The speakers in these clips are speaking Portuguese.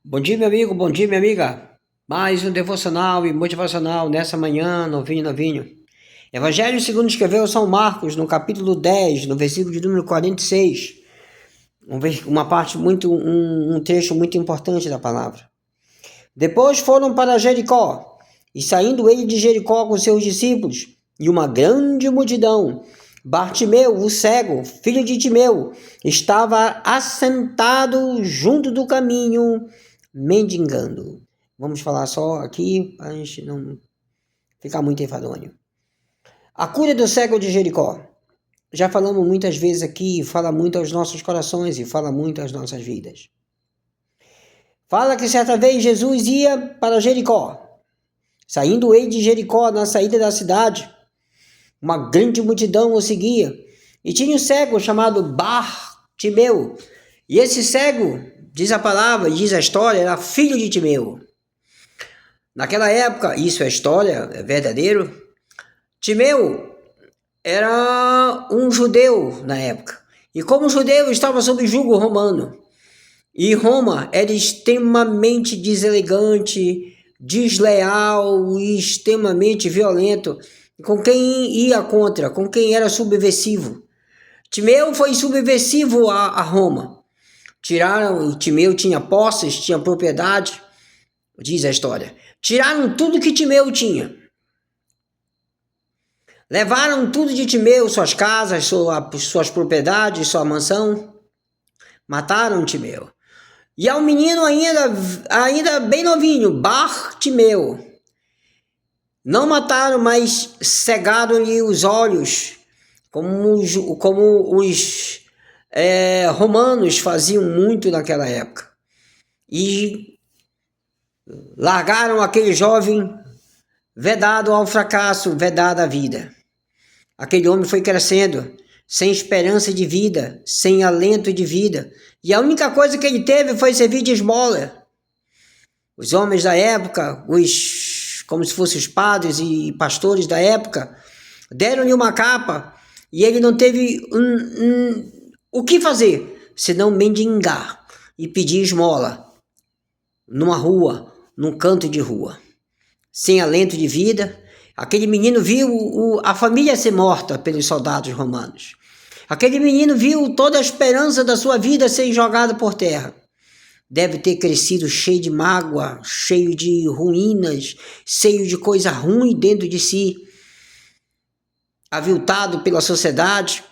Bom dia, meu amigo, bom dia, minha amiga. Mais um devocional e motivacional nessa manhã, novinho, novinho. Evangelho segundo escreveu São Marcos, no capítulo 10, no versículo de número 46. Uma parte um trecho muito importante da palavra. Depois foram para Jericó, e saindo ele de Jericó com seus discípulos, e uma grande multidão, Bartimeu, o cego, filho de Timeu, estava assentado junto do caminho, mendigando. Vamos falar só aqui, para a gente não ficar muito enfadonho. A cura do cego de Jericó. Já falamos muitas vezes aqui, fala muito aos nossos corações e fala muito às nossas vidas. Fala que certa vez Jesus ia para Jericó. Saindo ele de Jericó, na saída da cidade, uma grande multidão o seguia. E tinha um cego chamado Bartimeu. E esse cego, diz a palavra, diz a história, era filho de Timeu. Naquela época, isso é história, é verdadeiro, Timeu era um judeu na época. E como judeu estava sob julgo romano. E Roma era extremamente deselegante, desleal e extremamente violento com quem ia contra, com quem era subversivo. Timeu foi subversivo a Roma. Timeu tinha posses, tinha propriedade, diz a história. Tiraram tudo que Timeu tinha. Levaram tudo de Timeu, suas casas, suas propriedades, sua mansão. Mataram Timeu. E ao menino ainda bem novinho, Bartimeu. Não mataram, mas cegaram-lhe os olhos, como os romanos faziam muito naquela época. E largaram aquele jovem vedado ao fracasso, vedado à vida. Aquele homem foi crescendo, sem esperança de vida, sem alento de vida. E a única coisa que ele teve foi servir de esmola. Os homens da época, como se fossem os padres e pastores da época, deram-lhe uma capa e ele não teve o que fazer, senão mendigar e pedir esmola numa rua, num canto de rua. Sem alento de vida, aquele menino viu a família ser morta pelos soldados romanos. Aquele menino viu toda a esperança da sua vida ser jogada por terra. Deve ter crescido cheio de mágoa, cheio de ruínas, cheio de coisa ruim dentro de si. Aviltado pela sociedade,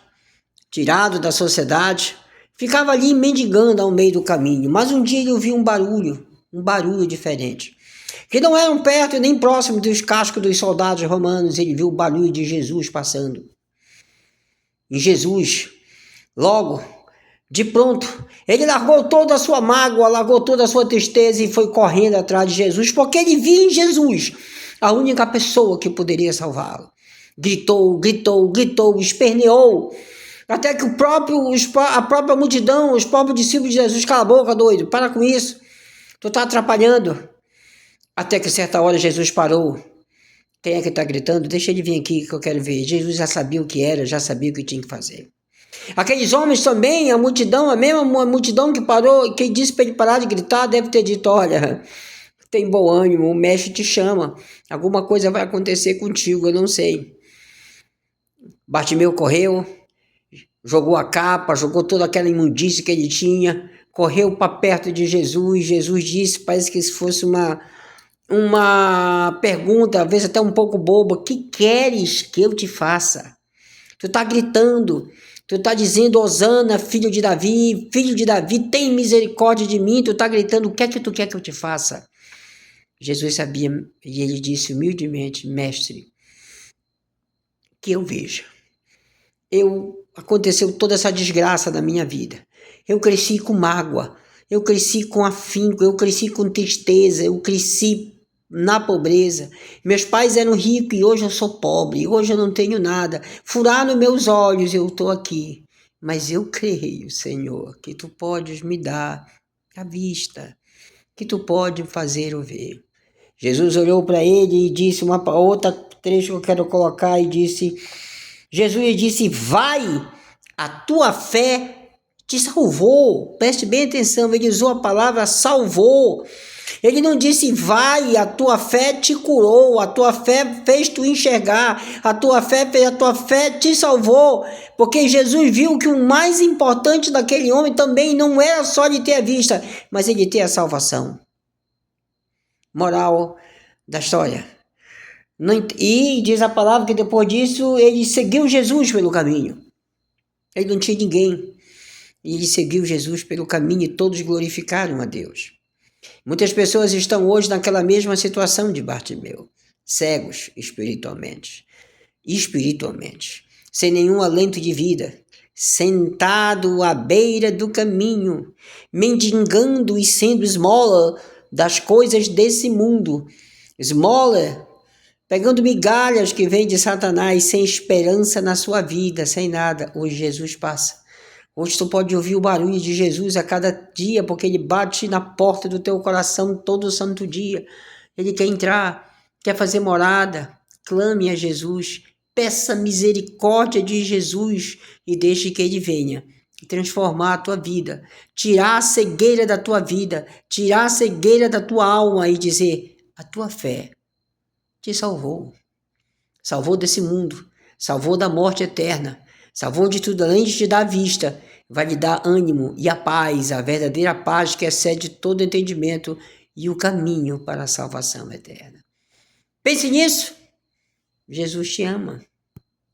tirado da sociedade, ficava ali mendigando ao meio do caminho. Mas um dia ele ouviu um barulho diferente. Que não eram perto e nem próximo dos cascos dos soldados romanos. Ele viu o barulho de Jesus passando. E Jesus, logo, de pronto, ele largou toda a sua mágoa, largou toda a sua tristeza e foi correndo atrás de Jesus, porque ele via em Jesus a única pessoa que poderia salvá-lo. Gritou, esperneou, até que a própria multidão, os próprios discípulos de Jesus, cala a boca, doido, para com isso, tu tá atrapalhando. Até que certa hora Jesus parou. Quem é que está gritando? Deixa ele vir aqui que eu quero ver. Jesus já sabia o que era, já sabia o que tinha que fazer. Aqueles homens também, a mesma multidão que parou, que disse para ele parar de gritar, deve ter dito, olha, tem bom ânimo, o mestre te chama, alguma coisa vai acontecer contigo, eu não sei. Bartimeu correu, jogou a capa, jogou toda aquela imundície que ele tinha, correu para perto de Jesus. Jesus disse, parece que se fosse uma pergunta, às vezes até um pouco boba, que queres que eu te faça? Tu tá gritando, tu tá dizendo, Hosana, filho de Davi, tem misericórdia de mim, tu tá gritando, o que é que tu quer que eu te faça? Jesus sabia, e ele disse humildemente, mestre, que eu veja. Aconteceu toda essa desgraça na minha vida. Eu cresci com mágoa, eu cresci com afinco, eu cresci com tristeza, eu cresci na pobreza. Meus pais eram ricos e hoje eu sou pobre, hoje eu não tenho nada. Furaram meus olhos, eu estou aqui. Mas eu creio, Senhor, que tu podes me dar a vista, que tu podes fazer eu ver. Jesus olhou para ele e disse, outra trecho que eu quero colocar, e disse, Jesus disse, vai, a tua fé te salvou. Preste bem atenção, ele usou a palavra salvou. Ele não disse, vai, a tua fé te curou, a tua fé fez tu enxergar, a tua fé te salvou, porque Jesus viu que o mais importante daquele homem também não era só ele ter a vista, mas ele ter a salvação. Moral da história. E diz a palavra que depois disso ele seguiu Jesus pelo caminho. Ele não tinha ninguém. E ele seguiu Jesus pelo caminho e todos glorificaram a Deus. Muitas pessoas estão hoje naquela mesma situação de Bartimeu, cegos espiritualmente, sem nenhum alento de vida, sentado à beira do caminho, mendigando e sendo esmola das coisas desse mundo, esmola, pegando migalhas que vêm de Satanás, sem esperança na sua vida, sem nada. Hoje Jesus passa. Hoje tu pode ouvir o barulho de Jesus a cada dia, porque ele bate na porta do teu coração todo santo dia. Ele quer entrar, quer fazer morada. Clame a Jesus, peça misericórdia de Jesus e deixe que ele venha transformar a tua vida, tirar a cegueira da tua vida, tirar a cegueira da tua alma e dizer, a tua fé te salvou. Salvou desse mundo, salvou da morte eterna, salvou de tudo, além de te dar vista, vai lhe dar ânimo e a paz, a verdadeira paz que excede todo entendimento e o caminho para a salvação eterna. Pense nisso. Jesus te ama.